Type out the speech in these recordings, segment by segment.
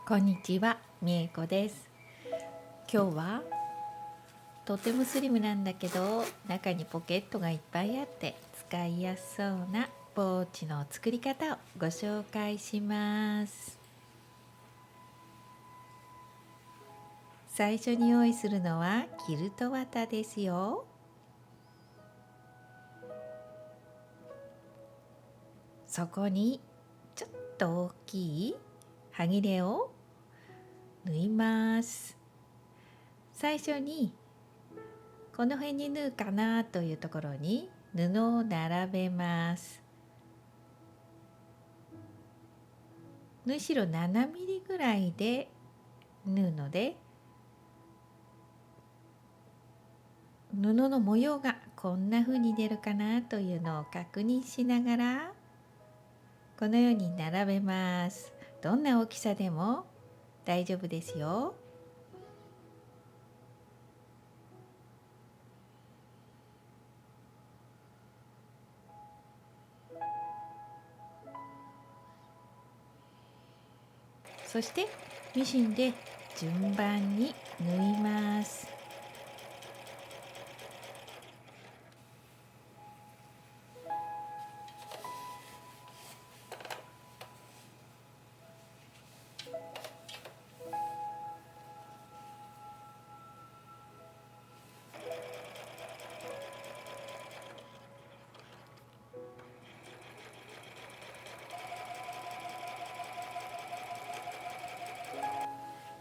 こんにちは、みえこです。今日はとてもスリムなんだけど中にポケットがいっぱいあって使いやすそうなポーチの作り方をご紹介します。最初に用意するのはキルト綿ですよ。そこにちょっと大きい端切れを縫います。最初にこの辺に縫うかなというところに布を並べます。縫い代7ミリぐらいで縫うので、布の模様がこんな風に出るかなというのを確認しながらこのように並べます。どんな大きさでも大丈夫ですよ。そしてミシンで順番に縫います。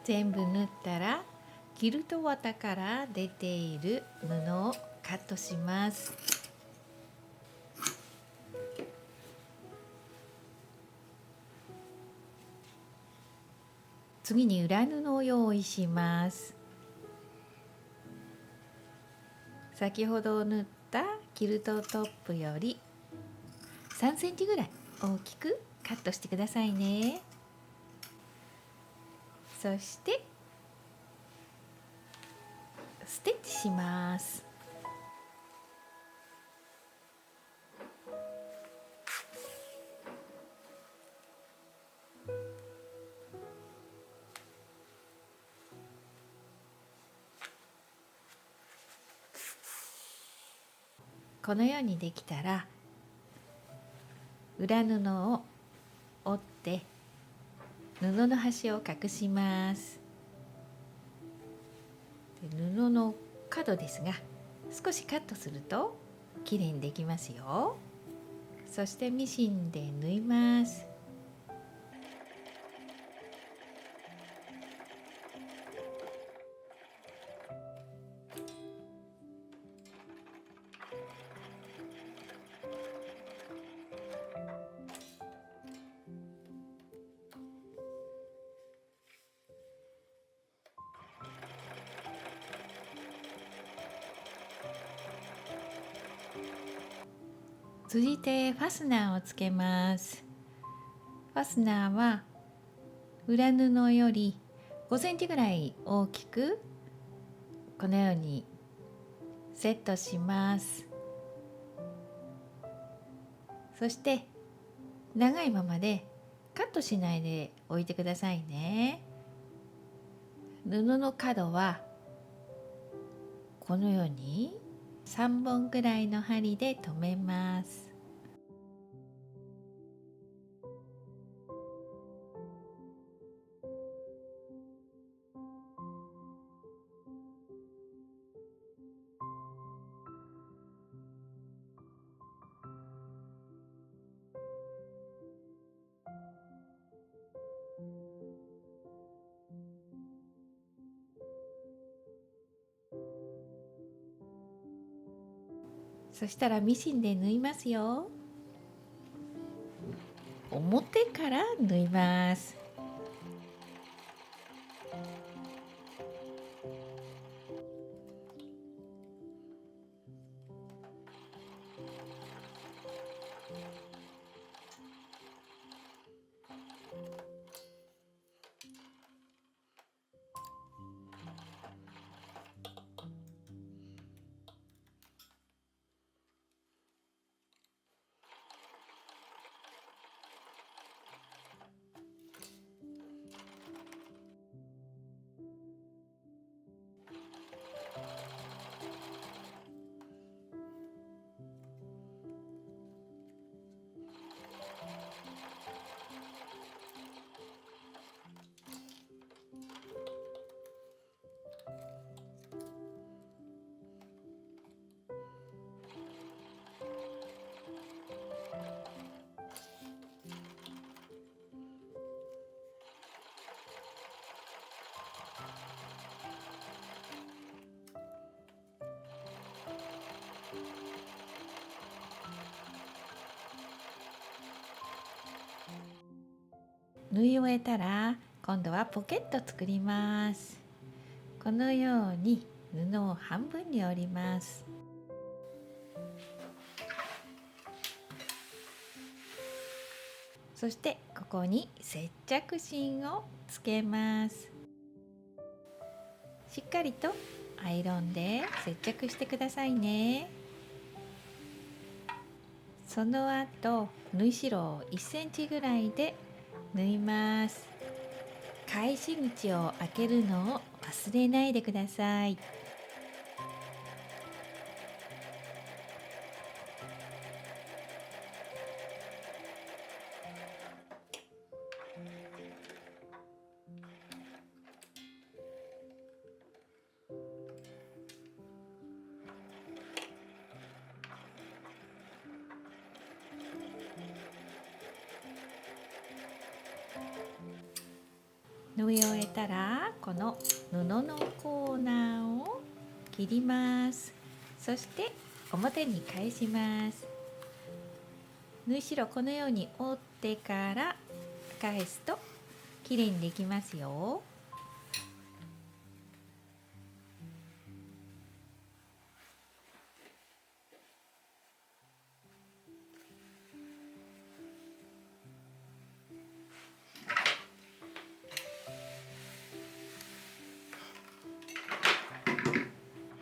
全部縫ったらキルト綿から出ている布をカットします。次に裏布を用意します。先ほど縫ったキルトトップより3センチぐらい大きくカットしてくださいね。そしてステッチします。このようにできたら裏布を折って布の端を隠します。布の角ですが少しカットするときれいにできますよ。そしてミシンで縫います。続いてファスナーをつけます。ファスナーは裏布より5センチぐらい大きくこのようにセットします。そして長いままでカットしないでおいてくださいね。布の角はこのように3本ぐらいの針で留めます。そしたらミシンで縫いますよ。表から縫います。縫い終えたら今度はポケット作ります。このように布を半分に折ります。そしてここに接着芯をつけます。しっかりとアイロンで接着してくださいね。その後縫い代を1センチぐらいで縫います。返し口を開けるのを忘れないでください。縫い終えたらこの布のコーナーを切ります。そして表に返します。縫い代このように折ってから返すときれいにできますよ。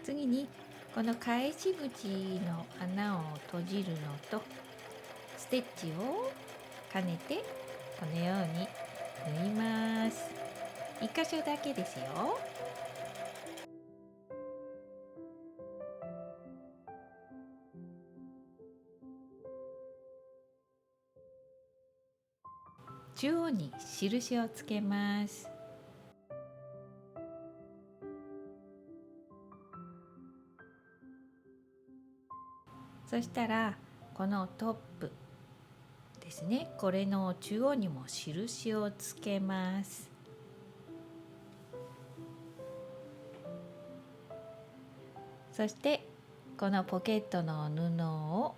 次にこの返し口の穴を閉じるのとステッチを兼ねてこのように縫います。1箇所だけですよ。中央に印をつけます。そしたらこのトップですね、これの中央にも印をつけます。そしてこのポケットの布を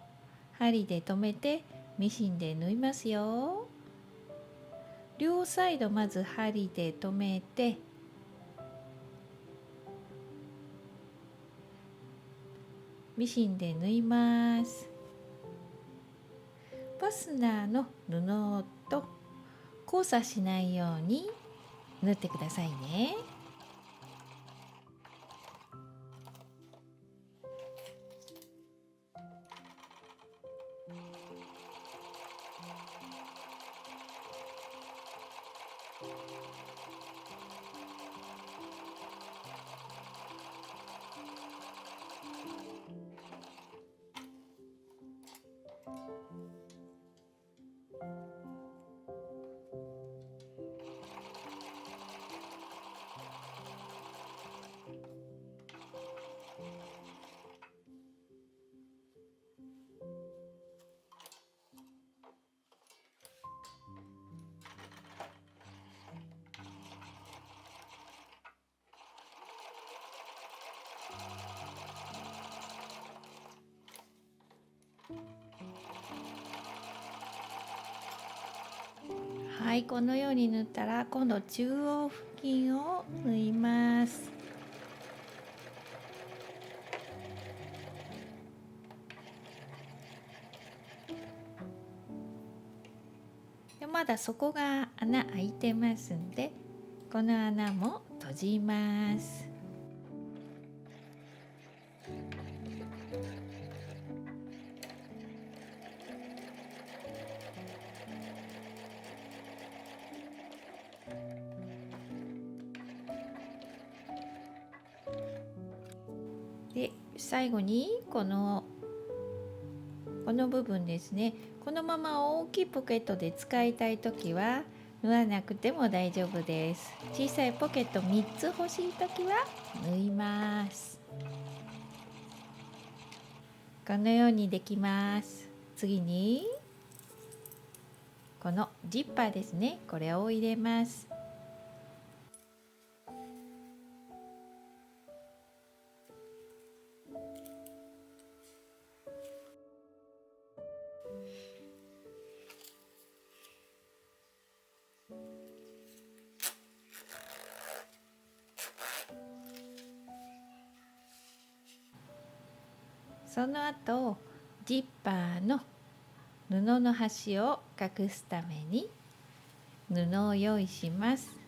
針で留めてミシンで縫いますよ。両サイドまず針で留めてミシンで縫います。ファスナーの布と交差しないように縫ってくださいね。はい、このように縫ったら今度中央付近を縫います。でまだ底が穴開いてますんでこの穴も閉じます。で最後にこの部分ですね、このまま大きいポケットで使いたいときは縫わなくても大丈夫です。小さいポケット3つ欲しいときは縫います。このようにできます。次にこのジッパーですね、これを入れます。その後ジッパーの布の端を隠すために布を用意します。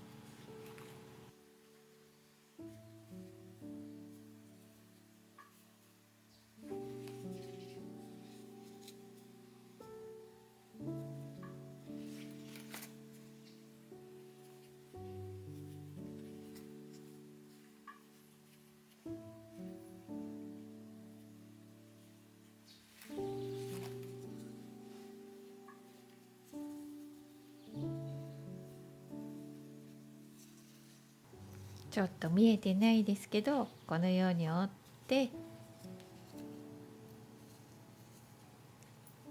ちょっと見えてないですけど、このように折って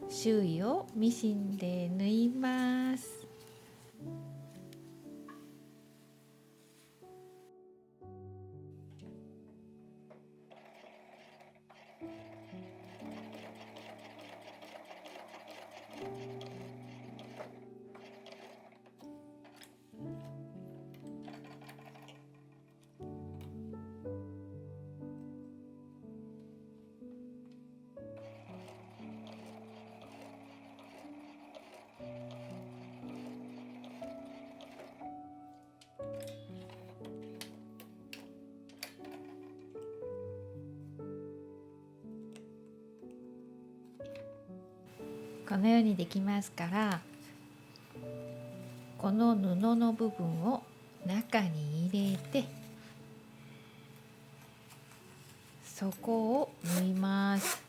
周囲をミシンで縫います。このようにできますから、この布の部分を中に入れてそこを縫います。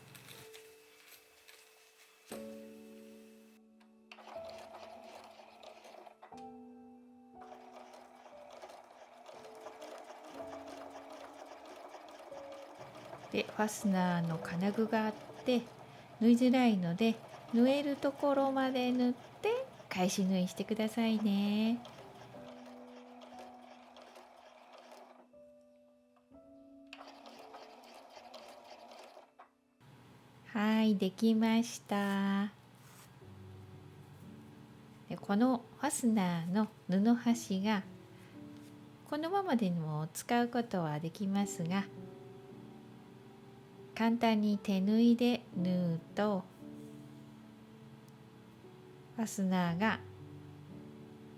でファスナーの金具があって縫いづらいので、縫えるところまで縫って返し縫いしてくださいね。はい、できました。でこのファスナーの布端がこのままでも使うことはできますが、簡単に手縫いで縫うとファスナーが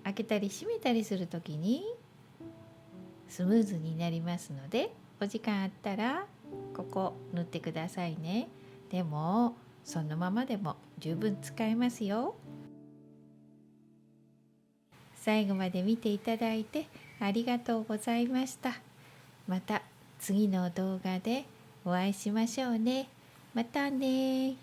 開けたり閉めたりするときにスムーズになりますので、お時間あったらここ縫ってくださいね。でもそのままでも十分使えますよ。最後まで見ていただいてありがとうございました。また次の動画でお会いしましょうね。またね。